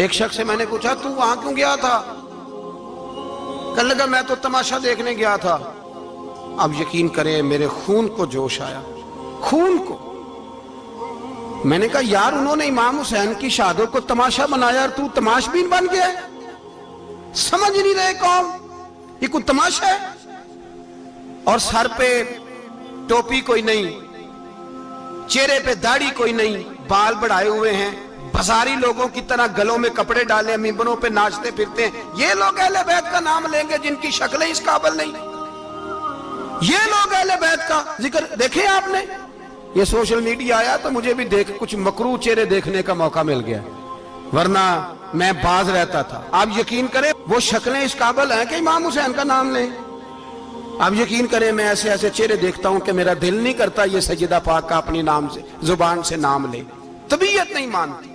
ایک شخص سے میں نے پوچھا تو وہاں کیوں گیا تھا؟ کہنے لگا میں تو تماشا دیکھنے گیا تھا۔ اب یقین کریں میرے خون کو جوش آیا، خون کو۔ میں نے کہا یار انہوں نے امام حسین کی شہادت کو تماشا بنایا اور تو تماش بین بن گیا ہے؟ سمجھ نہیں رہے کون یہ کوئی تماشا ہے؟ اور سر پہ ٹوپی کوئی نہیں، چہرے پہ داڑھی کوئی نہیں، بال بڑھائے ہوئے ہیں، بازاری لوگوں کی طرح گلوں میں کپڑے ڈالے ممبروں پہ ناچتے پھرتے ہیں۔ یہ لوگ اہل بیت کا نام لیں گے جن کی شکلیں اس قابل نہیں؟ یہ لوگ اہل بیت کا ذکر دیکھیں آپ نے؟ یہ سوشل میڈیا آیا تو مجھے بھی کچھ مکروہ چہرے دیکھنے کا موقع مل گیا، ورنہ میں باز رہتا تھا۔ آپ یقین کریں وہ شکلیں اس قابل ہیں کہ امام حسین کا نام لیں؟ آپ یقین کریں میں ایسے ایسے چہرے دیکھتا ہوں کہ میرا دل نہیں کرتا یہ سیدہ پاک کا اپنی نام سے زبان سے نام لے، طبیعت نہیں مانتی۔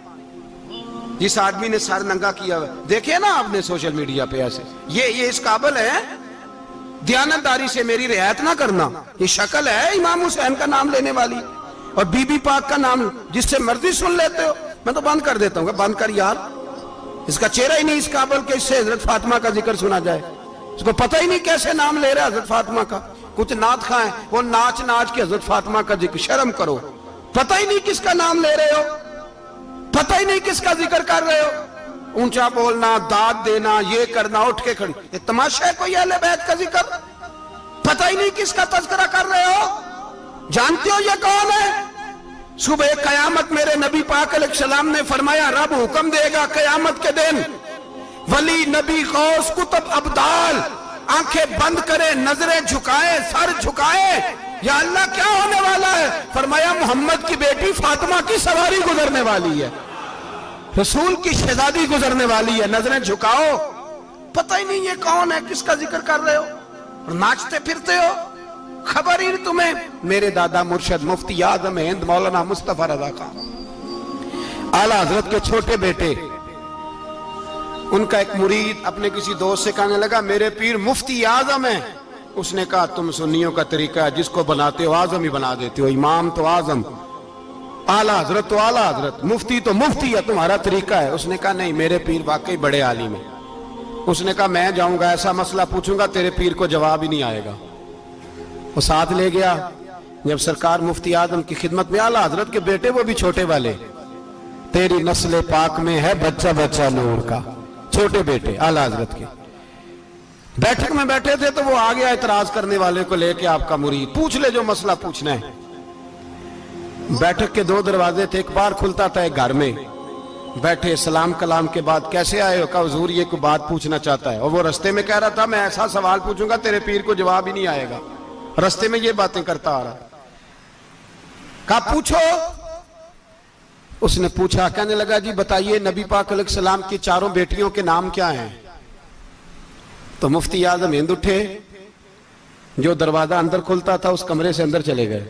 جس آدمی نے سر ننگا کیا ہوا دیکھے نا آپ نے سوشل میڈیا پہ، ایسے یہ اس قابل ہے دیانتداری سے میری رعایت نہ کرنا؟ یہ شکل ہے امام حسین کا نام لینے والی؟ اور بی بی پاک کا نام جس سے مرضی سن لیتے ہو؟ میں تو بند کر دیتا ہوں کہ بند کر یار، اس کا چہرہ ہی نہیں اس قابل کہ اس سے حضرت فاطمہ کا ذکر سنا جائے۔ اس کو پتہ ہی نہیں کیسے نام لے رہا حضرت فاطمہ کا۔ کچھ نعت خواہیں وہ ناچ ناچ کے حضرت فاطمہ کا ذکر، شرم کرو۔ پتہ ہی نہیں کس کا نام لے رہے ہو، پتہ ہی نہیں کس کا ذکر کر رہے ہو، اونچا بولنا، داد دینا، یہ کرنا، اٹھ کے کھڑی، یہ تماشا ہے کوئی اہل بیت کا ذکر؟ پتہ ہی نہیں کس کا تذکرہ کر رہے ہو؟ جانتے ہو یہ کون ہے؟ صبح قیامت میرے نبی پاک علیہ السلام نے فرمایا رب حکم دے گا قیامت کے دن، ولی، نبی، غوث، کتب، ابدال آنکھیں بند کرے، نظریں جھکائے، سر جھکائے، یا اللہ کیا ہونے والا ہے؟ فرمایا محمد کی بیٹی فاطمہ کی سواری گزرنے والی ہے، رسول کی شہزادی گزرنے والی ہے، نظریں جھکاؤ۔ پتہ ہی نہیں یہ کون ہے، کس کا ذکر کر رہے ہو، اور ناچتے پھرتے ہو، خبر ہی نہیں تمہیں۔ میرے دادا مرشد مفتی اعظم ہند مولانا مصطفیٰ رضا خان اعلیٰ حضرت کے چھوٹے بیٹے، ان کا ایک مرید اپنے کسی دوست سے کہنے لگا میرے پیر مفتی اعظم ہیں۔ اس نے کہا تم سنیوں کا طریقہ ہے جس کو بناتے ہو اعظم ہی بنا دیتے ہو، امام تو اعظم، اعلیٰ حضرت تو اعلیٰ حضرت، مفتی تو مفتی ہے، تمہارا طریقہ ہے۔ اس نے کہا نہیں میرے پیر واقعی بڑے عالم ہیں۔ اس نے کہا میں جاؤں گا ایسا مسئلہ پوچھوں گا تیرے پیر کو جواب ہی نہیں آئے گا۔ وہ ساتھ لے گیا، جب سرکار مفتی اعظم کی خدمت میں، اعلیٰ حضرت کے بیٹے وہ بھی چھوٹے والے، تیری نسل پاک میں ہے بچہ بچہ نور کا، چھوٹے بیٹے اعلیٰ حضرت کے بیٹھک میں بیٹھے تھے تو وہ آ گیا اعتراض کرنے والے کو لے کے، آپ کا مرید پوچھ لے جو مسئلہ پوچھنا ہے۔ بیٹھک کے دو دروازے تھے، ایک بار کھلتا تھا ایک گھر میں، بیٹھے سلام کلام کے بعد کیسے آئے ہو؟ کہا حضور یہ کوئی بات پوچھنا چاہتا ہے، اور وہ رستے میں کہہ رہا تھا میں ایسا سوال پوچھوں گا تیرے پیر کو جواب ہی نہیں آئے گا، رستے میں یہ باتیں کرتا آ رہا۔ کہا پوچھو۔ اس نے پوچھا، کہنے لگا جی بتائیے نبی پاک علیہ السلام کی چاروں بیٹیوں کے نام کیا ہیں؟ تو مفتی اعظم ہند اٹھے، جو دروازہ اندر کھلتا تھا اس کمرے سے اندر چلے گئے۔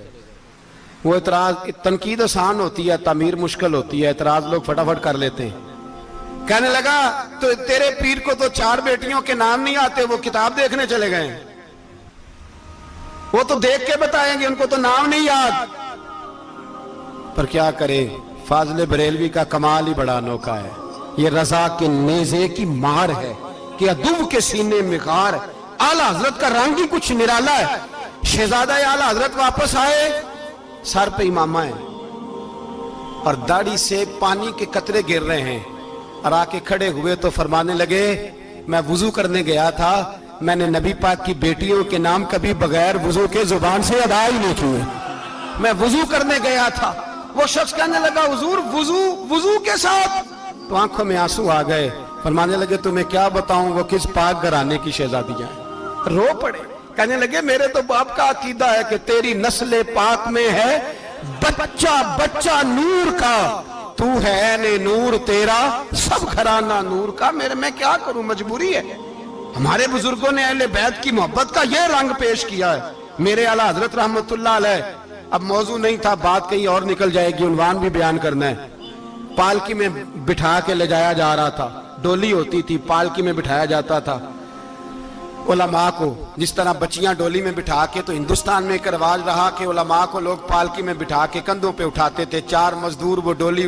وہ اعتراض، تنقید آسان ہوتی ہے، تعمیر مشکل ہوتی ہے، اعتراض لوگ فٹافٹ کر لیتے ہیں۔ کہنے لگا تو تیرے پیر کو تو چار بیٹیوں کے نام نہیں آتے، وہ کتاب دیکھنے چلے گئے ہیں، وہ تو دیکھ کے بتائیں گے، ان کو تو نام نہیں یاد۔ پر کیا کرے، فاضل بریلوی کا کمال ہی بڑا انوکھا ہے، یہ رضا کے نیزے کی مار ہے کہ عدو کے سینے میں غار۔ اعلیٰ حضرت کا رنگ ہی کچھ نرالا ہے۔ شہزادہ اعلیٰ حضرت واپس آئے، سر پہ امامہ ہے اور داڑھی سے پانی کے قطرے گر رہے ہیں، اور آ کے کھڑے ہوئے تو فرمانے لگے میں وضو کرنے گیا تھا، میں نے نبی پاک کی بیٹیوں کے نام کبھی بغیر وضو کے زبان سے ادا ہی نہیں کیے، میں وضو کرنے گیا تھا۔ وہ شخص کہنے لگا حضور وضو کے ساتھ؟ تو آنکھوں میں آنسو آ گئے، فرمانے لگے تمہیں کیا بتاؤں وہ کس پاک گھرانے کی شہزادیاں ہیں۔ رو پڑے، کہنے لگے میرے تو باپ کا عقیدہ ہے کہ تیری نسل پاک میں ہے بچہ بچہ نور کا، تو ہے نے نور تیرا سب گھرانہ نور کا۔ میں کیا کروں، مجبوری ہے۔ ہمارے بزرگوں نے اہل بیت کی محبت کا یہ رنگ پیش کیا ہے۔ میرے اعلیٰ حضرت رحمت اللہ علیہ، اب موضوع نہیں تھا، بات کہیں اور نکل جائے گی، عنوان بھی بیان کرنا ہے۔ پالکی میں بٹھا کے لے جایا جا رہا تھا، ڈولی ہوتی تھی، پالکی میں بٹھایا جاتا تھا علماء کو، جس طرح بچیاں ڈولی میں بٹھا کے، تو ہندوستان میں ایک رواج رہا کہ علماء کو لوگ پالکی میں بٹھا کے کندھوں پہ اٹھاتے تھے، چار مزدور وہ ڈولی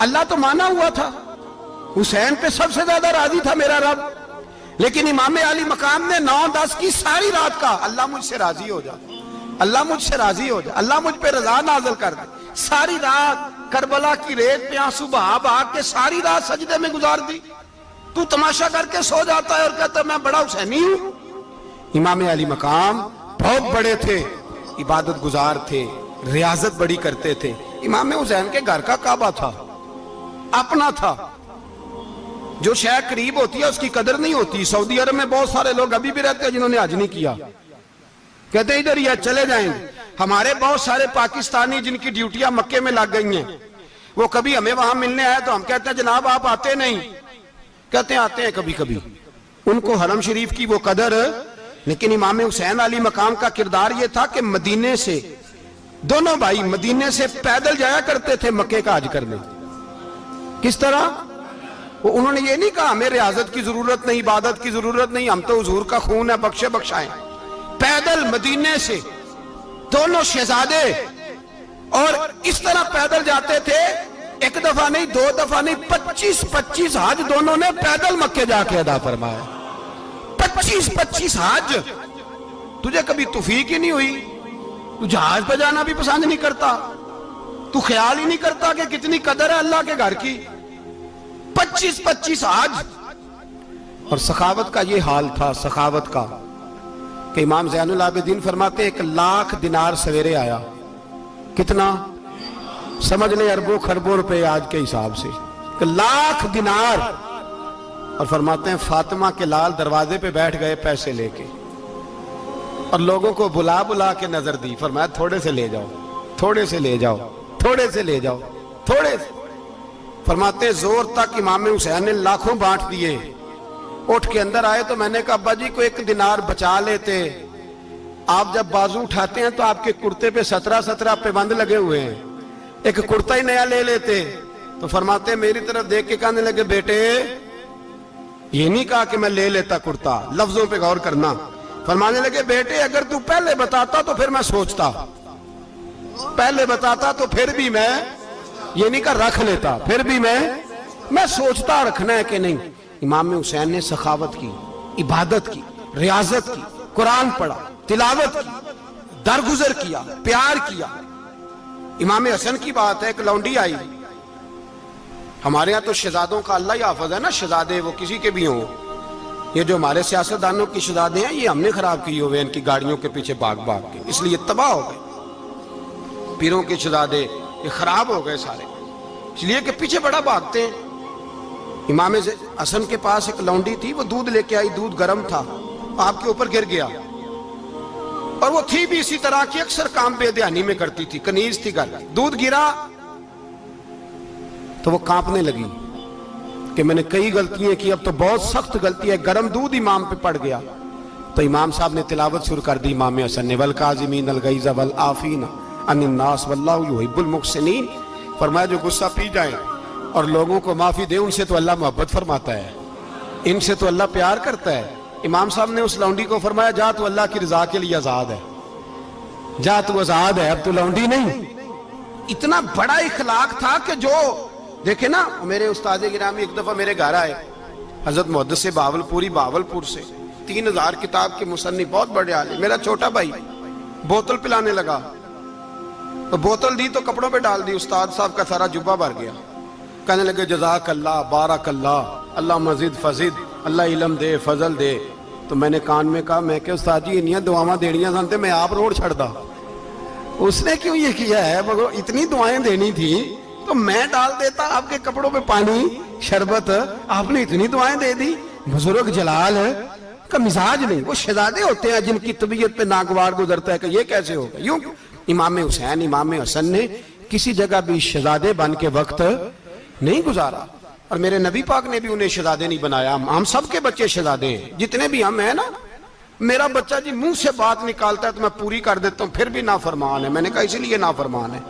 اللہ تو مانا ہوا تھا، حسین پہ سب سے زیادہ راضی تھا میرا رب، لیکن امام علی مقام نے 9-10 کی ساری رات کا اللہ مجھ سے راضی ہو جا، اللہ مجھ سے راضی ہو جا، اللہ مجھ پہ رضا نازل کر دے۔ ساری رات کربلا کی ریت پہ آنسو بہا بہا کے ساری رات سجدے میں گزار دی۔ تو تماشا کر کے سو جاتا ہے اور کہتا ہے میں بڑا حسینی ہوں۔ امام علی مقام بہت بڑے تھے، عبادت گزار تھے، ریاضت بڑی کرتے تھے۔ امام حسین کے گھر کا کعبہ تھا، اپنا تھا۔ جو شے قریب ہوتی ہے اس کی قدر نہیں ہوتی۔ سعودی عرب میں بہت سارے لوگ ابھی بھی رہتے ہیں جنہوں نے حج نہیں کیا، کہتے ہیں ادھر ہی چلے جائیں گے۔ ہمارے بہت سارے پاکستانی جن کی ڈیوٹیاں مکے میں لگ گئی ہیں، وہ کبھی ہمیں وہاں ملنے آئے تو ہم کہتے ہیں جناب آپ آتے نہیں، کہتے ہیں آتے ہیں کبھی کبھی۔ ان کو حرم شریف کی وہ قدر، لیکن امام حسین علی مقام کا کردار یہ تھا کہ مدینے سے دونوں بھائی مدینے سے پیدل جایا کرتے تھے مکے کا حج کرنے۔ کس طرح؟ انہوں نے یہ نہیں کہا ہمیں ریاضت کی ضرورت نہیں، عبادت کی ضرورت نہیں، ہم تو حضور کا خون ہے، بخشے بخشائیں۔ پیدل مدینے سے دونوں شہزادے، اور اس طرح پیدل جاتے تھے، ایک دفعہ نہیں، 2 دفعہ نہیں، 25 حج دونوں نے پیدل مکے جا کے ادا فرمایا۔ 25 حج۔ تجھے کبھی توفیق ہی نہیں ہوئی؟ تو جہاز پہ جانا بھی پسند نہیں کرتا، تو خیال ہی نہیں کرتا کہ کتنی قدر ہے اللہ کے گھر کی۔ 25 حج۔ اور سخاوت کا یہ حال تھا، سخاوت کا، کہ امام زین العابدین فرماتے 1,00,000 دینار سویرے آیا۔ کتنا؟ سمجھ لیں اربوں خربوں روپے آج کے حساب سے، 1,00,000 دینار۔ اور فرماتے ہیں فاطمہ کے لال دروازے پہ بیٹھ گئے پیسے لے کے، اور لوگوں کو بلا بلا کے نظر دی، فرمایا تھوڑے سے لے جاؤ، تھوڑے سے لے جاؤ، تھوڑے سے لے جاؤ، تھوڑے سے۔ فرماتے زور تک امام حسین نے لاکھوں بانٹ دیے۔ اٹھ کے اندر آئے تو میں نے کہا ابا جی کو 1 دینار بچا لیتے، آپ جب بازو اٹھاتے ہیں تو آپ کے کرتے پہ 17 پہ بند لگے ہوئے ہیں، ایک کرتا ہی نیا لے لیتے۔ تو فرماتے میری طرف دیکھ کے کہنے لگے بیٹے یہ نہیں کہا کہ میں لے لیتا کرتا، لفظوں پہ غور کرنا۔ فرمانے لگے بیٹے اگر تو پہلے بتاتا تو پھر میں سوچتا، پہلے بتاتا تو پھر بھی میں یہ نہیں کہا رکھ لیتا، پھر بھی میں سوچتا رکھنا ہے کہ نہیں۔ امام حسین نے سخاوت کی، عبادت کی، ریاضت کی، قرآن پڑھا، تلاوت کی، درگزر کیا، پیار کیا۔ امام حسن کی بات ہے، ایک لونڈی آئی، ہمارے ہاں تو شہزادوں کا اللہ ہی حافظ ہے نا، شہزادے وہ کسی کے بھی ہوں، یہ جو ہمارے سیاستدانوں کی شہزادے ہیں یہ ہم نے خراب کیے ہوئے ان کی گاڑیوں کے پیچھے بھاگ بھاگ کے، اس لیے تباہ ہو گئے۔ پیروں کے شہزادے یہ خراب ہو گئے سارے، اس لیے کہ پیچھے بڑا بھاگتے ہیں۔ امام حسن کے پاس ایک لونڈی تھی، وہ دودھ لے کے آئی، دودھ گرم تھا، آپ کے اوپر گر گیا، اور وہ تھی بھی اسی طرح کی، اکثر کام بے دھیانی میں کرتی تھی، کنیز تھی گھر، دودھ گرا تو وہ کانپنے لگی کہ میں نے کئی غلطیاں کی، اب تو بہت سخت غلطی ہے، گرم دودھ امام پہ پڑ گیا۔ تو امام صاحب نے تلاوت شروع کر دی، امام حسن نے والکاظمین الغیظ والعافین عن الناس واللہ یحب المحسنین۔ فرمایا جو غصہ پی جائیں اور لوگوں کو معافی دے، ان سے تو اللہ محبت فرماتا ہے، ان سے تو اللہ پیار کرتا ہے۔ امام صاحب نے اس لونڈی کو فرمایا جا تو اللہ کی رضا کے لیے آزاد ہے، جا تو آزاد ہے، اب تو لونڈی نہیں۔ اتنا بڑا اخلاق تھا کہ جو دیکھیں نا، میرے استاد گرامی ایک دفعہ میرے گھر آئے، حضرت محدث بہاولپوری، بہاولپور سے، 3000 کتاب کے مصنف، بہت بڑے عالم۔ میرا چھوٹا بھائی بوتل پلانے لگا، تو بوتل دی تو کپڑوں پہ ڈال دی، استاد صاحب کا سارا جبہ بھر گیا۔ کہنے لگے جزاک اللہ، بارک اللہ، اللہ مزید فزید، اللہ علم دے، فضل دے۔ تو میں نے کان میں کہا، میں کہ استاد جی انیاں دعاواں دینیاں سنتے میں آپ روڑ چھڑ دا۔ اس نے کیوں یہ کیا ہے؟ اتنی دعائیں دینی تھی تو میں ڈال دیتا آپ کے کپڑوں پہ پانی شربت، آپ نے اتنی دعائیں دے دی۔ بزرگ جلال کا مزاج نہیں، وہ شہزادے ہوتے ہیں جن کی طبیعت پہ ناگوار گزرتا ہے کہ یہ کیسے ہوگا۔ یوں امام حسین، امام حسن نے کسی جگہ بھی شہزادے بن کے وقت نہیں گزارا، اور میرے نبی پاک نے بھی انہیں شہزادے نہیں بنایا۔ ہم سب کے بچے شہزادے ہیں، جتنے بھی ہم ہیں نا۔ میرا بچہ جی منہ سے بات نکالتا ہے تو میں پوری کر دیتا ہوں، پھر بھی نافرمان ہے۔ میں نے کہا اسی لیے نافرمان ہے،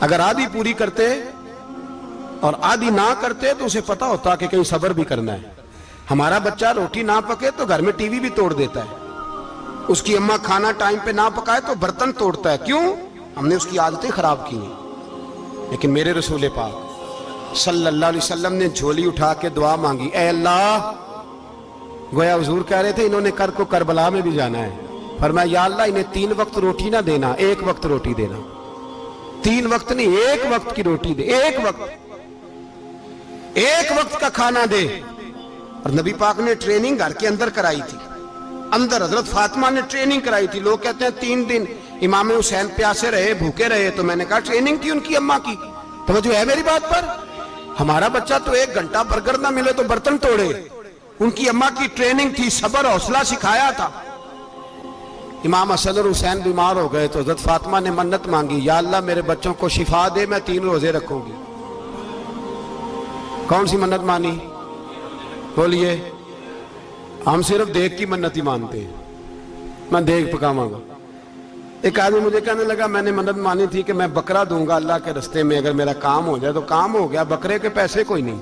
اگر آدھی پوری کرتے اور آدھی نہ کرتے تو اسے پتا ہوتا کہ کہیں صبر بھی کرنا ہے۔ ہمارا بچہ روٹی نہ پکے تو گھر میں ٹی وی بھی توڑ دیتا ہے، اس کی اماں کھانا ٹائم پہ نہ پکائے تو برتن توڑتا ہے۔ کیوں؟ ہم نے اس کی عادتیں خراب کی ہیں۔ لیکن میرے رسول پاک صلی اللہ علیہ وسلم نے جھولی اٹھا کے دعا مانگی، اے اللہ، گویا حضور کہہ رہے تھے انہوں نے کو کربلا میں بھی جانا ہے، فرمایا یا اللہ انہیں 3 وقت روٹی نہ دینا، 1 وقت روٹی دینا، 3 وقت نہیں 1 وقت کی روٹی دے، 1 وقت کا کھانا دے۔ اور نبی پاک نے ٹریننگ گھر کے اندر کرائی تھی، اندر حضرت فاطمہ نے ٹریننگ کرائی تھی۔ لوگ کہتے ہیں 3 دن امام حسین پیاسے رہے، بھوکے رہے، تو میں نے کہا ٹریننگ تھی ان کی اماں کی، توجہ ہے میری بات پر؟ ہمارا بچہ تو 1 گھنٹہ برگر نہ ملے تو برتن توڑے، ان کی اماں کی ٹریننگ تھی، صبر حوصلہ سکھایا تھا۔ امام حسن اور حسین بیمار ہو گئے تو حضرت فاطمہ نے منت مانگی، یا اللہ میرے بچوں کو شفا دے، میں 3 روزے رکھوں گی۔ کون سی منت مانی؟ بولیے۔ ہم صرف دیکھ کی منت ہی مانتے ہیں، میں دیکھ پکاواں گا۔ ایک آدمی مجھے کہنے لگا میں نے منت مانی تھی کہ میں بکرا دوں گا اللہ کے رستے میں، اگر میرا کام ہو جائے، تو کام ہو گیا، بکرے کے پیسے کوئی نہیں۔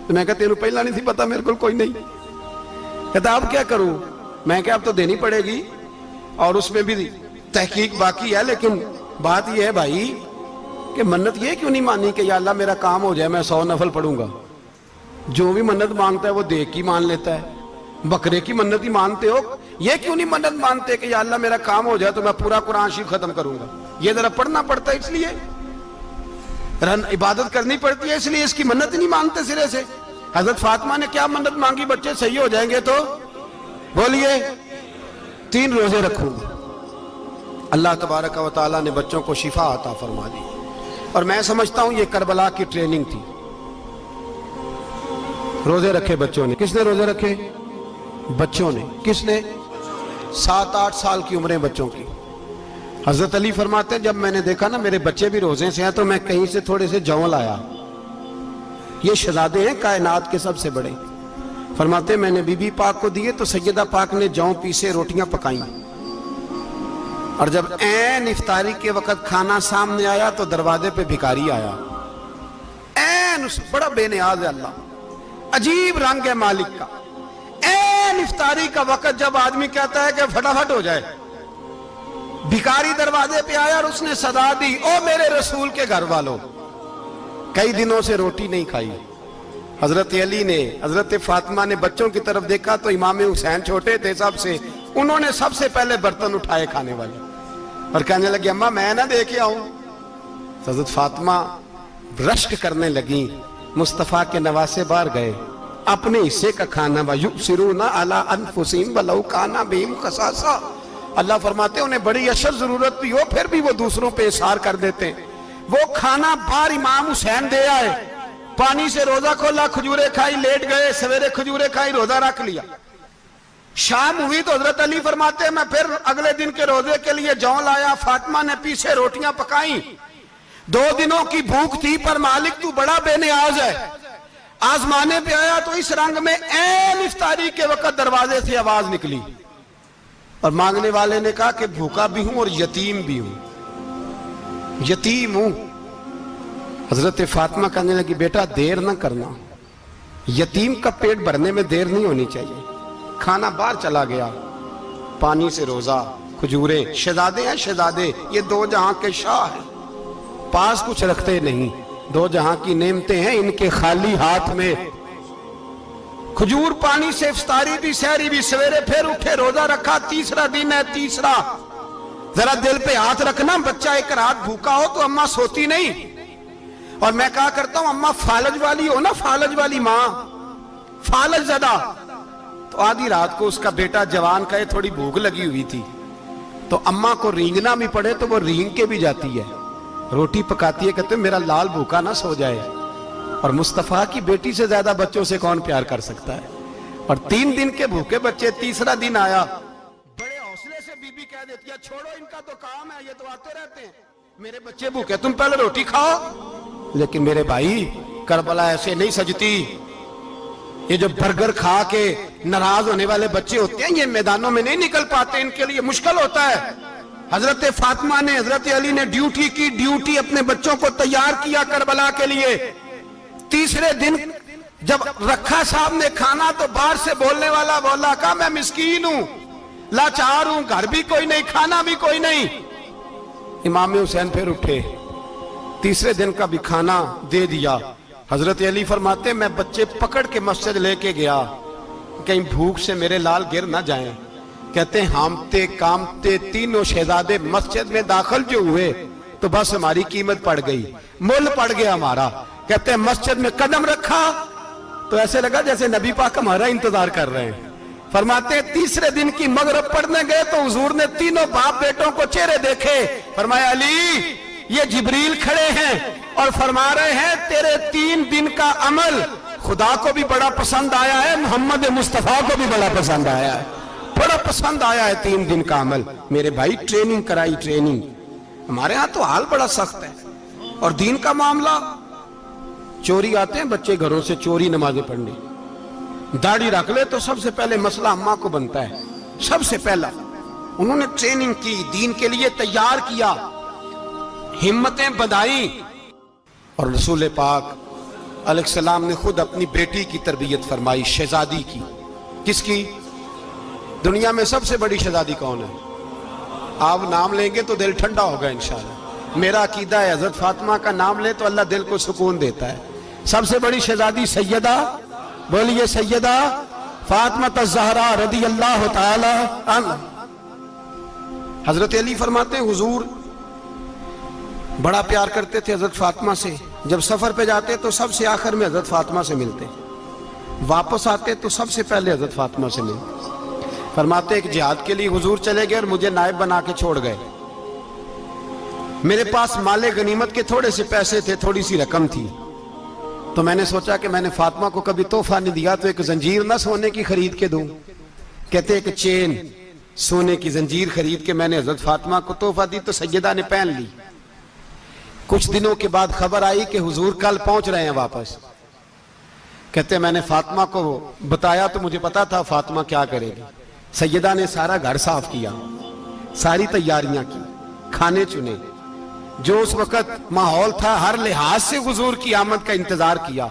تو میں کہا تیرے پہلا نہیں تھی پتا میرے کو کوئی نہیں؟ کہتا اب کیا کروں؟ میں کہا اب تو دینی پڑے گی، اور اس میں بھی تحقیق باقی ہے، لیکن بات یہ ہے بھائی کہ منت یہ کیوں نہیں مانی کہ یا اللہ میرا کام ہو جائے میں 100 نفل پڑھوں گا؟ جو بھی منت مانگتا ہے وہ دیکھ کی مان لیتا ہے، بکرے کی منت ہی مانتے ہو، یہ کیوں نہیں منت مانتے کہ یا اللہ میرا کام ہو جائے تو میں پورا قرآن شریف ختم کروں گا؟ یہ ذرا پڑھنا پڑتا ہے، اس لیے عبادت کرنی پڑتی ہے، اس لیے اس کی منت ہی نہیں مانتے سرے سے۔ حضرت فاطمہ نے کیا منت مانگی؟ بچے صحیح ہو جائیں گے تو بولیے 3 روزے رکھوں گا۔ اللہ تبارک و تعالیٰ نے بچوں کو شفا عطا فرما دی، اور میں سمجھتا ہوں یہ کربلا کی ٹریننگ تھی۔ روزے رکھے بچوں نے، کس نے روزے رکھے؟ بچوں نے۔ کس نے؟ 7-8 سال کی عمریں بچوں کی۔ حضرت علی فرماتے ہیں جب میں نے دیکھا نا میرے بچے بھی روزے سے ہیں تو میں کہیں سے تھوڑے سے جوں لایا، یہ شہزادے ہیں کائنات کے سب سے بڑے۔ فرماتے ہیں میں نے بی بی پاک کو دیے تو سیدہ پاک نے جوں پیسے روٹیاں پکائیں، اور جب عین افطاری کے وقت کھانا سامنے آیا تو دروازے پہ بھکاری آیا، عین بڑا بے نیاز ہے اللہ، عجیب رنگ ہے مالک کا۔ عین افطاری کا وقت جب آدمی کہتا ہے کہ فٹافٹ ہو جائے، بھکاری دروازے پہ آیا اور اس نے صدا دی، او میرے رسول کے گھر والوں، کئی دنوں سے روٹی نہیں کھائی۔ حضرت علی نے، حضرت فاطمہ نے بچوں کی طرف دیکھا تو امام حسین چھوٹے تھے سب سے، انہوں نے سب سے پہلے برتن اٹھائے کھانے والے، اور کہنے لگے اماں میں نہ دے کے آؤں؟ حضرت فاطمہ رشک کرنے لگیں، مصطفیٰ کے نواسے باہر گئے، اپنے حصے کا کھانا وَيُؤْثِرُونَ عَلَىٰ أَنفُسِهِمْ وَلَوْ كَانَ بِهِمْ خَصَاصَةٌ، اللہ فرماتے ہیں انہیں بڑی اشد ضرورت بھی ہو پھر بھی وہ دوسروں پہ اثار کر دیتے ہیں۔ وہ کھانا باہر امام حسین دے آئے، پانی سے روزہ کھولا، کھجورے کھائی، لیٹ گئے، سویرے کھجورے کھائی، روزہ رکھ لیا۔ شام ہوئی تو حضرت علی فرماتے ہیں میں پھر اگلے دن کے روزے کے لیے جوں لایا، فاطمہ نے پیچھے روٹیاں پکائیں، 2 دنوں کی بھوک تھی پر مالک تو بڑا بے نیاز ہے۔ آزمانے پہ آیا تو اس رنگ میں عین افطاری کے وقت دروازے سے آواز نکلی، اور مانگنے والے نے کہا کہ بھوکا بھی ہوں اور یتیم بھی ہوں، یتیم ہوں۔ حضرت فاطمہ کہنے لگی بیٹا دیر نہ کرنا، یتیم کا پیٹ بھرنے میں دیر نہیں ہونی چاہیے۔ کھانا باہر چلا گیا، پانی سے روزہ، کھجورے، شہزادے ہیں شہزادے، یہ 2 جہاں کے شاہ ہیں، پاس کچھ رکھتے نہیں، 2 جہاں کی نعمتیں ہیں ان کے خالی ہاتھ میں۔ کھجور پانی سے افطاری بھی، سحری بھی، سویرے پھر اٹھے، روزہ رکھا، 3را دن ہے، 3را۔ ذرا دل پہ ہاتھ رکھنا، بچہ ایک رات بھوکا ہو تو اماں سوتی نہیں، اور میں کہا کرتا ہوں اماں فالج والی ہو نا، فالج والی ماں، فالج زدہ، تو آدھی رات کو اس کا بیٹا جوان کہے تھوڑی بھوک لگی ہوئی تھی، تو اماں کو رینگنا بھی پڑے تو وہ رینگ کے بھی جاتی ہے، روٹی پکاتی ہے، کہتے ہیں میرا لال بھوکا نہ سو جائے۔ اور مصطفیٰ کی بیٹی سے زیادہ بچوں سے کون پیار کر سکتا ہے؟ اور 3 دن کے بھوکے بچے، 3را دن آیا، بڑے حوصلے سے بی بی کہہ دیتی ہے چھوڑو ان کا تو کام ہے، یہ تو آتے رہتے ہیں، میرے بچے بھوکے تم پہلے روٹی کھاؤ۔ لیکن میرے بھائی کربلا ایسے نہیں سجتی، یہ جو برگر کھا کے ناراض ہونے والے بچے ہوتے ہیں یہ میدانوں میں نہیں نکل پاتے، ان کے لیے مشکل ہوتا ہے۔ حضرت فاطمہ نے، حضرت علی نے ڈیوٹی کی، ڈیوٹی اپنے بچوں کو تیار کیا کربلا کے لیے۔ 3رے دن جب رکھا صاحب نے کھانا تو باہر سے بولنے والا بولا کہا میں مسکین ہوں، لاچار ہوں، گھر بھی کوئی نہیں، کھانا بھی کوئی نہیں۔ امام حسین پھر اٹھے، 3رے دن کا بھی کھانا دے دیا، حضرت علی فرماتے میں بچے پکڑ کے مسجد لے کے گیا، کہیں بھوک سے میرے لال گر نہ جائیں۔ کہتے ہیں ہامتے کامتے تینوں شہزادے مسجد میں داخل جو ہوئے تو بس ہماری قیمت پڑ گئی، مول پڑ گیا ہمارا۔ کہتے ہیں مسجد میں قدم رکھا تو ایسے لگا جیسے نبی پاک ہمارا انتظار کر رہے ہیں۔ فرماتے ہیں تیسرے دن کی مغرب پڑھنے گئے تو حضور نے تینوں باپ بیٹوں کو چہرے دیکھے، فرمایا علی یہ جبریل کھڑے ہیں اور فرما رہے ہیں تیرے 3 دن کا عمل خدا کو بھی بڑا پسند آیا ہے، محمد مصطفیٰ کو بھی بڑا پسند آیا ہے، بڑا پسند آیا ہے 3 دن کا عمل۔ میرے بھائی ٹریننگ کرائی، ٹریننگ۔ ہمارے ہاں تو حال بڑا سخت ہے، اور دین کا معاملہ چوری آتے ہیں بچے گھروں سے چوری نمازیں پڑھنے، داڑھی رکھ لے تو سب سے پہلے مسئلہ اماں کو بنتا ہے، سب سے پہلا۔ انہوں نے ٹریننگ کی، دین کے لیے تیار کیا، ہمتیں بدھائیں، اور رسول پاک علیہ السلام نے خود اپنی بیٹی کی تربیت فرمائی، شہزادی کی۔ کس کی؟ دنیا میں سب سے بڑی شہزادی کون ہے؟ آپ نام لیں گے تو دل ٹھنڈا ہوگا انشاءاللہ۔ میرا عقیدہ ہے حضرت فاطمہ کا نام لے تو اللہ دل کو سکون دیتا ہے۔ سب سے بڑی شہزادی سیدہ، بولیے سیدہ فاطمہ الزہرا رضی اللہ تعالی عنہ۔ حضرت علی فرماتے ہیں حضور بڑا پیار کرتے تھے حضرت فاطمہ سے، جب سفر پہ جاتے تو سب سے آخر میں حضرت فاطمہ سے ملتے، واپس آتے تو سب سے پہلے حضرت فاطمہ سے ملتے۔ فرماتے ایک جہاد کے لیے حضور چلے گئے اور مجھے نائب بنا کے چھوڑ گئے، میرے پاس مال غنیمت کے تھوڑے سے پیسے تھے، تھوڑی سی رقم تھی، تو میں نے سوچا کہ میں نے فاطمہ کو کبھی تحفہ نہیں دیا تو ایک زنجیر نہ سونے کی خرید کے دوں۔ کہتے ایک چین سونے کی زنجیر خرید کے میں نے حضرت فاطمہ کو تحفہ دی تو سیدہ نے پہن لی۔ کچھ دنوں کے بعد خبر آئی کہ حضور کل پہنچ رہے ہیں واپس۔ کہتے میں نے فاطمہ کو بتایا تو مجھے پتا تھا فاطمہ کیا کرے گی۔ سیدہ نے سارا گھر صاف کیا، ساری تیاریاں کی، کھانے چنے، جو اس وقت ماحول تھا ہر لحاظ سے حضور کی آمد کا انتظار کیا،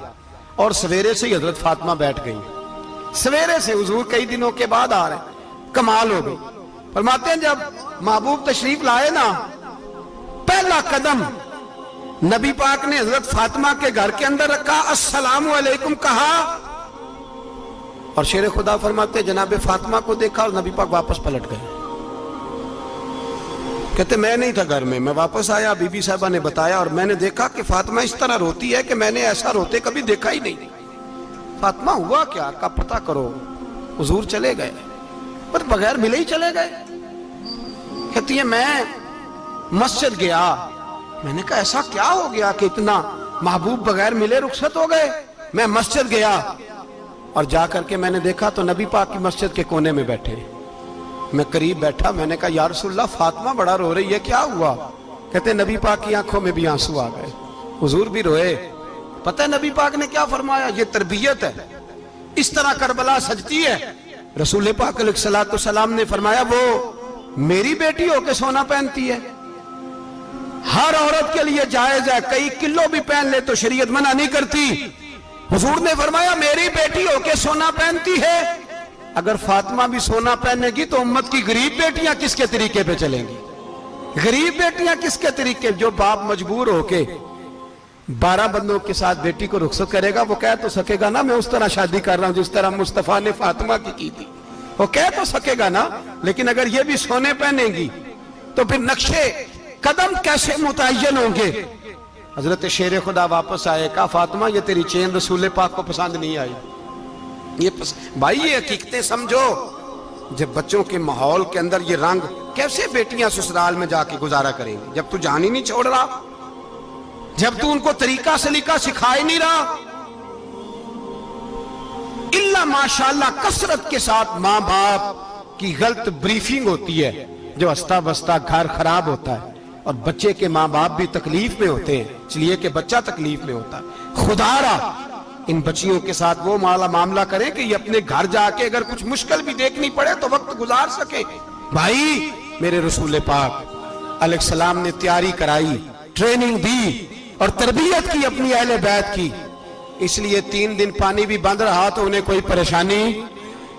اور سویرے سے ہی حضرت فاطمہ بیٹھ گئی۔ سویرے سے حضور کئی دنوں کے بعد آ رہے ہیں، کمال ہو گئی۔ فرماتے ہیں جب محبوب تشریف لائے نا، پہلا قدم نبی پاک نے حضرت فاطمہ کے گھر کے اندر رکھا، السلام علیکم کہا، اور شیر خدا فرماتے جناب فاطمہ کو دیکھا اور نبی پاک واپس پلٹ گئے۔ کہتے میں نہیں تھا گھر میں واپس آیا، بی بی صاحبہ نے بتایا اور میں نے دیکھا کہ فاطمہ اس طرح روتی ہے کہ میں نے ایسا روتے کبھی دیکھا ہی نہیں۔ فاطمہ ہوا کیا کا پتہ کرو۔ حضور چلے گئے پر بغیر ملے ہی چلے گئے۔ کہتی ہے میں مسجد گیا، میں نے کہا ایسا کیا ہو گیا کہ اتنا محبوب بغیر ملے رخصت ہو گئے؟ میں مسجد گیا اور جا کر کے میں نے دیکھا تو نبی پاک کی مسجد کے کونے میں بیٹھے، میں قریب بیٹھا، میں نے کہا یا رسول اللہ فاطمہ بڑا رو رہی ہے، کیا ہوا؟ کہتے نبی پاک کی آنکھوں میں بھی آنسو آ گئے، حضور بھی روئے۔ پتہ ہے نبی پاک نے کیا فرمایا؟ یہ تربیت ہے، اس طرح کربلا سجتی ہے۔ رسول پاک علیہ السلام نے فرمایا وہ میری بیٹی ہو کے سونا پہنتی ہے، ہر عورت کے لیے جائز ہے، کئی کلو بھی پہن لے تو شریعت منع نہیں کرتی۔ حضور نے فرمایا میری بیٹی ہو کے سونا پہنتی ہے، اگر فاطمہ بھی سونا پہنے گی تو امت کی غریب بیٹیاں کس کے طریقے پہ چلیں گی؟ غریب بیٹیاں کس کے طریقے؟ جو باپ مجبور ہو کے 12 بندوں کے ساتھ بیٹی کو رخصت کرے گا وہ کہہ تو سکے گا نا میں اس طرح شادی کر رہا ہوں جس طرح مصطفیٰ نے فاطمہ کی تھی، وہ کہہ تو سکے گا نا، لیکن اگر یہ بھی سونے پہنے گی تو پھر نقشے قدم کیسے متعین ہوں گے؟ حضرت شیر خدا واپس آئے، کہا فاطمہ یہ تیری چین رسول پاک کو پسند نہیں آئی۔ بھائی یہ حقیقتیں سمجھو، جب بچوں کے ماحول کے اندر یہ رنگ، کیسے بیٹیاں سسرال میں جا کے گزارا کریں گی جب تو جان ہی نہیں چھوڑ رہا، جب تو ان کو طریقہ سلیقہ سکھا ہی نہیں رہا؟ الا ماشاءاللہ کثرت کے ساتھ ماں باپ کی غلط بریفنگ ہوتی ہے، جو ہستا بستا گھر خراب ہوتا ہے، اور بچے کے ماں باپ بھی تکلیف میں ہوتے ہیں، اس لیے کہ بچہ تکلیف میں ہوتا ہے۔ خدا را ان بچیوں کے ساتھ وہ معاملہ کریں کہ یہ اپنے گھر جا کے اگر کچھ مشکل بھی دیکھنی پڑے تو وقت گزار سکے۔ بھائی میرے رسول پاک علیہ السلام نے تیاری کرائی، ٹریننگ دی اور تربیت کی اپنی اہل بیت کی، اس لیے 3 دن پانی بھی بند رہا تو انہیں کوئی پریشانی۔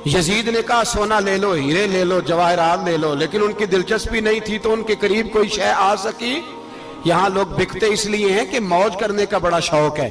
یزید نے کہا سونا لے لو، ہیرے لے لو، جواہرات لے لو، لیکن ان کی دلچسپی نہیں تھی تو ان کے قریب کوئی شے آ سکی۔ یہاں لوگ بکتے اس لیے ہیں کہ موج کرنے کا بڑا شوق ہے،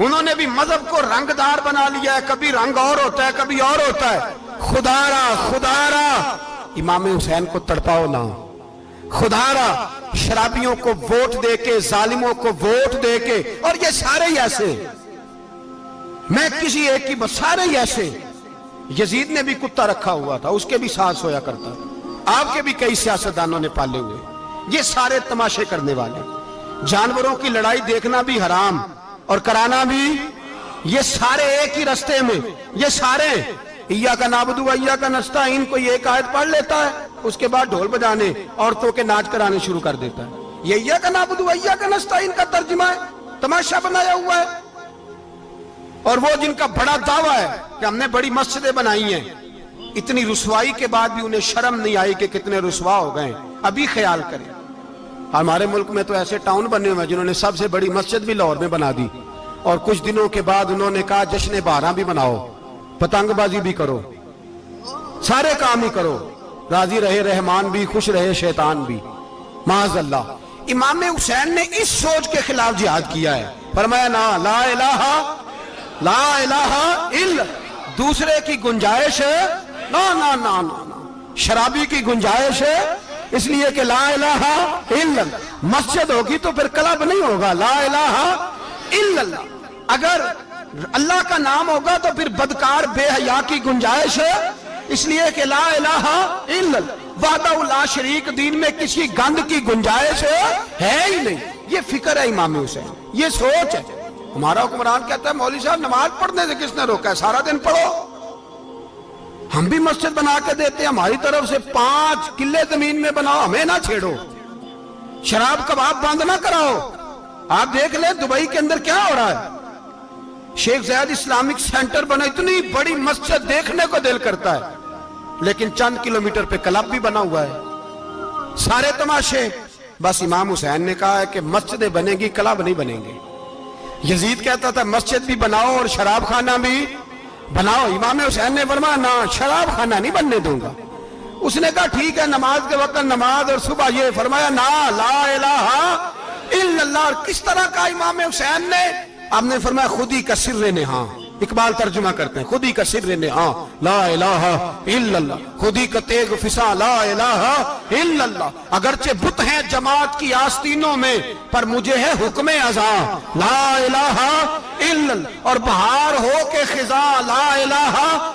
انہوں نے بھی مذہب کو رنگدار بنا لیا ہے، کبھی رنگ اور ہوتا ہے کبھی اور ہوتا ہے. خدا را امام حسین کو تڑپاؤ نہ، خدا را شرابیوں کو ووٹ دے کے، ظالموں کو ووٹ دے کے، اور یہ سارے ہی ایسے، میں کسی ایک کی بس، سارے ہی ایسے. یزید نے بھی کتا رکھا ہوا تھا، اس کے بھی ساتھ سویا کرتا تھا، آپ کے بھی کئی سیاستدانوں نے پالے ہوئے. یہ سارے تماشے کرنے والے، جانوروں کی لڑائی دیکھنا بھی حرام اور کرانا بھی، یہ سارے ایک ہی رستے میں، یہ سارے ایاک نعبد و ایاک نستعین کو یہ ایک آیت پڑھ لیتا ہے، اس کے بعد ڈھول بجانے، عورتوں کے ناچ کرانے شروع کر دیتا ہے. یہ ایاک نعبد و ایاک نستعین کا ترجمہ ہے، تماشا بنایا ہوا ہے. اور وہ جن کا بڑا دعویٰ ہے کہ ہم نے بڑی مسجدیں بنائی ہیں، اتنی رسوائی کے بعد بھی انہیں شرم نہیں آئی کہ کتنے رسوا ہو گئے. ابھی خیال کریں، ہمارے ملک میں تو ایسے ٹاؤن بنے ہوئے ہیں جنہوں نے سب سے بڑی مسجد بھی لاہور میں بنا دی، اور کچھ دنوں کے بعد انہوں نے کہا جشن بہاراں بھی بناؤ، پتنگ بازی بھی کرو، سارے کام ہی کرو، راضی رہے رحمان بھی، خوش رہے شیطان بھی. معاذ اللہ. امام حسین نے اس سوچ کے خلاف جہاد کیا ہے، فرمایا نا لا الہ الا، دوسرے کی گنجائش ہے نا نا نا نا، شرابی کی گنجائش ہے، اس لیے کہ لا الہ الا، مسجد ہوگی تو پھر کلب نہیں ہوگا. لا الہ الا اللہ، اگر اللہ کا نام ہوگا تو پھر بدکار بے حیا کی گنجائش ہے، اس لیے کہ لا الہ الا اللہ، وحدہ لا شریک دین میں کسی گند کی گنجائش ہے ہی نہیں. یہ فکر ہے امام حسین، یہ سوچ ہے. ہمارا حکمران کہتا ہے مولوی صاحب نماز پڑھنے سے کس نے روکا ہے، سارا دن پڑھو. ہم بھی مسجد بنا کے دیتے ہیں، ہماری طرف سے 5 کلے زمین میں بناؤ، ہمیں نہ چھیڑو. شراب کباب بند نہ کراؤ. آپ دیکھ لیں دبئی کے اندر کیا ہو رہا ہے، شیخ زید اسلامک سینٹر بنا، اتنی بڑی مسجد دیکھنے کو دل کرتا ہے، لیکن چند کلومیٹر پہ کلب بھی بنا ہوا ہے، سارے تماشے. بس امام حسین نے کہا ہے کہ مسجدیں بنیں گی، کلب نہیں بنیں گے. یزید کہتا تھا مسجد بھی بناؤ اور شراب خانہ بھی بناؤ. امام حسین نے فرمایا نہ، شراب خانہ نہیں بننے دوں گا. اس نے کہا ٹھیک ہے، نماز کے وقت نماز اور صبح یہ. فرمایا نا لا الہ الا اللہ. اور کس طرح کا امام حسین نے، آپ نے فرمایا خودی کا سر نہاں، اقبال ترجمہ کرتے ہیں خودی کا سر نہاں لا الہ الا اللہ، خودی کا تیغ فساں لا الہ الا اللہ. اگرچہ بت ہیں جماعت کی آستینوں میں، پر مجھے ہے حکم ازاں لا الہ الا اللہ. اور بہار ہو کے خزاں لا الہ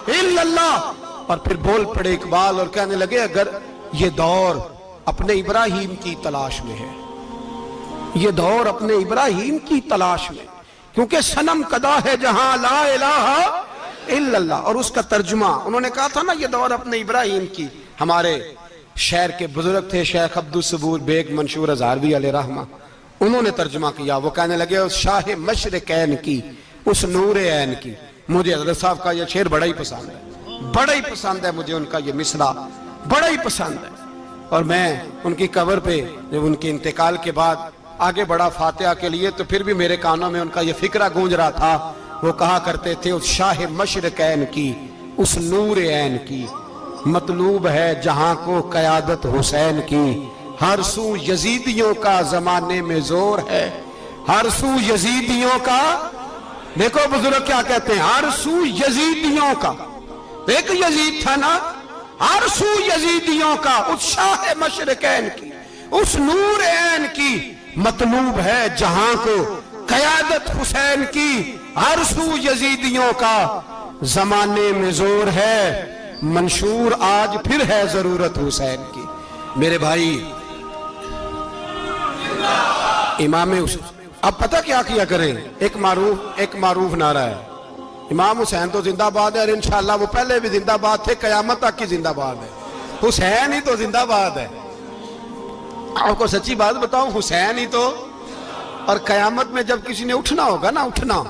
الا اللہ. اور پھر بول پڑے اقبال اور کہنے لگے اگر یہ دور اپنے ابراہیم کی تلاش میں ہے، یہ دور اپنے ابراہیم کی تلاش میں، کیونکہ صنم کدا ہے جہاں لا الہ الا اللہ. اور اس کا ترجمہ انہوں نے کہا تھا نا یہ دور اپنے ابراہیم کی. ہمارے شہر کے بزرگ تھے شیخ عبدالصبور بیگ منشور ہزاروی علیہ رحمہ، انہوں نے ترجمہ کیا. وہ کہنے لگے اس شاہ مشرقین کی، اس نور عین کی. مجھے حضرت صاحب کا یہ شعر بڑا ہی پسند ہے، بڑا ہی پسند ہے مجھے ان کا یہ مصرع بڑا ہی پسند ہے. اور میں ان کی قبر پہ جب ان کے انتقال کے بعد آگے بڑا فاتحہ کے لیے، تو پھر بھی میرے کانوں میں ان کا یہ فکرہ گونج رہا تھا. وہ کہا کرتے تھے اس شاہ مشرقین کی، اس نور عین کی، مطلوب ہے جہاں کو قیادت حسین کی. ہر سو یزیدیوں کا زمانے میں زور ہے، ہر سو یزیدیوں کا. دیکھو بزرگ کیا کہتے ہیں، ہر سو یزیدیوں کا. ایک یزید تھا نا، ہر سو یزیدیوں کا، اس شاہ مشرقین کی، اس نور عین کی، مطلوب ہے جہاں کو قیادت حسین کی. ہر سو یزیدیوں کا زمانے میں زور ہے، منشور آج پھر ہے ضرورت حسین کی. میرے بھائی امام حسین، اب پتہ کیا کیا کریں، ایک معروف نعرہ ہے، امام حسین تو زندہ باد ہے، اور انشاءاللہ وہ پہلے بھی زندہ باد تھے، قیامت تک کی زندہ باد ہے. حسین ہی تو زندہ باد ہے. آپ کو سچی بات بتاؤں، حسین ہی تو. اور قیامت میں جب کسی نے اٹھنا ہوگا نا، اٹھنا،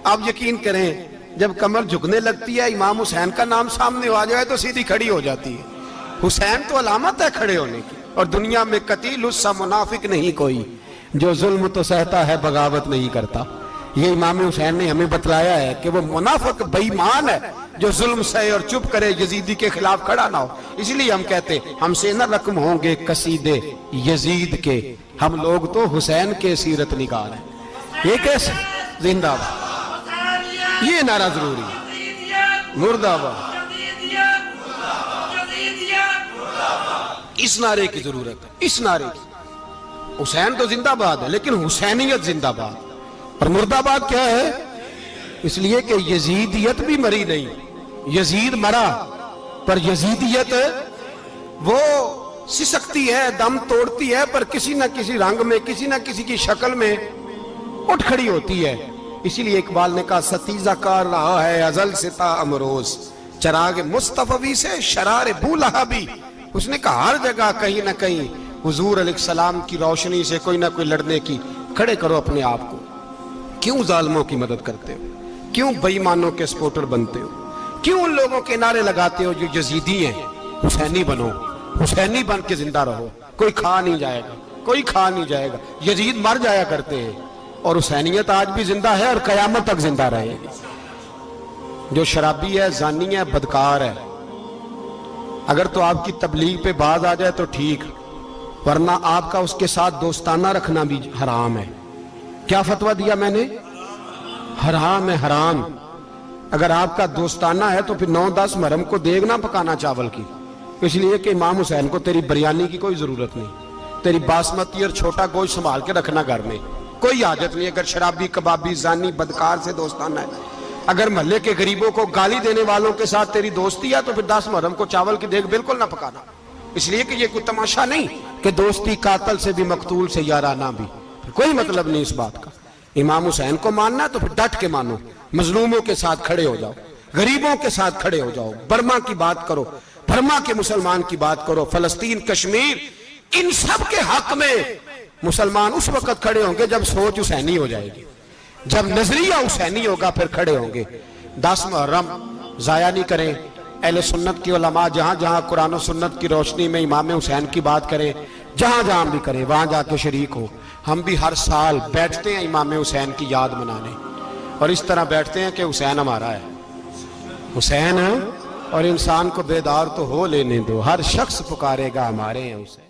آپ یقین کریں جب کمر جھکنے لگتی ہے، امام حسین کا نام سامنے آ جائے تو سیدھی کھڑی ہو جاتی ہے. حسین تو علامت ہے کھڑے ہونے کی. اور دنیا میں قتیل اس سا منافق نہیں کوئی، جو ظلم تو سہتا ہے بغاوت نہیں کرتا. یہ امام حسین نے ہمیں بتلایا ہے کہ وہ منافق بے ایمان ہے جو ظلم سہے اور چپ کرے، یزیدی کے خلاف کھڑا نہ ہو. اس لیے ہم کہتے ہم سے نہ رقم ہوں گے قصیدے یزید کے، ہم لوگ تو حسین کے سیرت نگار ہیں. یہ کیسے زندہ باد. یہ نعرہ ضروری ہے، مرد آباد، اس نعرے کی ضرورت ہے، اس نعرے کی۔ حسین تو زندہ باد ہے لیکن حسینیت زندہ باد، اور مرد آباد کیا ہے؟ اس لیے کہ یزیدیت بھی مری نہیں، یزید مرا پر یزیدیت وہ سسکتی ہے، دم توڑتی ہے، پر کسی نہ کسی رنگ میں، کسی نہ کسی کی شکل میں اٹھ کھڑی ہوتی ہے۔ اسی لیے اقبال نے کہا ستیزہ کار رہا ہے ازل سے تا امروز، چراغ مصطفی سے شرار بولہبی۔ اس نے کہا ہر جگہ کہیں نہ کہیں حضور علیہ السلام کی روشنی سے کوئی نہ کوئی لڑنے کی، کھڑے کرو اپنے آپ کو۔ کیوں ظالموں کی مدد کرتے ہو؟ کیوں بے ایمانوں کے سپورٹر بنتے ہو؟ کیوں ان لوگوں کے نعرے لگاتے ہو جو یزیدی ہیں؟ حسینی بنو، حسینی بن کے زندہ رہو، کوئی کھا نہیں جائے گا، کوئی کھا نہیں جائے گا۔ یزید مر جایا کرتے ہیں اور حسینیت آج بھی زندہ ہے اور قیامت تک زندہ رہے گی۔ جو شرابی ہے، زانی ہے، بدکار ہے، اگر تو آپ کی تبلیغ پہ باز آ جائے تو ٹھیک، ورنہ آپ کا اس کے ساتھ دوستانہ رکھنا بھی حرام ہے۔ کیا فتویٰ دیا میں نے؟ حرام ہے، حرام۔ اگر آپ کا دوستانہ ہے تو پھر 9-10 محرم کو دیگ نہ پکانا چاول کی، اس لیے کہ امام حسین کو تیری بریانی کی کوئی ضرورت نہیں، تیری باسمتی اور چھوٹا گوشت سنبھال کے رکھنا گھر میں، کوئی حاجت نہیں۔ اگر شرابی، کبابی، زانی، بدکار سے دوستانہ ہے، اگر محلے کے غریبوں کو گالی دینے والوں کے ساتھ تیری دوستی ہے تو پھر 10 محرم کو چاول کی دیگ بالکل نہ پکانا، اس لیے کہ یہ کوئی تماشا نہیں کہ دوستی قاتل سے بھی، مقتول سے یارانہ بھی، کوئی مطلب نہیں اس بات کا۔ امام حسین کو ماننا ہے تو پھر ڈٹ کے مانو، مظلوموں کے ساتھ کھڑے ہو جاؤ، غریبوں کے ساتھ کھڑے ہو جاؤ، برما کی بات کرو، برما کے مسلمان کی بات کرو، فلسطین، کشمیر، ان سب کے حق میں مسلمان اس وقت کھڑے ہوں گے جب سوچ حسینی ہو جائے گی، جب نظریہ حسینی ہوگا پھر کھڑے ہوں گے۔ 10 محرم ضائع نہیں کریں۔ اہل سنت کی علماء جہاں جہاں قرآن و سنت کی روشنی میں امام حسین کی بات کریں، جہاں جہاں بھی کریں، وہاں جا کے شریک ہو۔ ہم بھی ہر سال بیٹھتے ہیں امام حسین کی یاد منانے، اور اس طرح بیٹھتے ہیں کہ حسین ہمارا ہے، حسین ہے، اور انسان کو بیدار تو ہو لینے دو، ہر شخص پکارے گا ہمارے ہیں حسین۔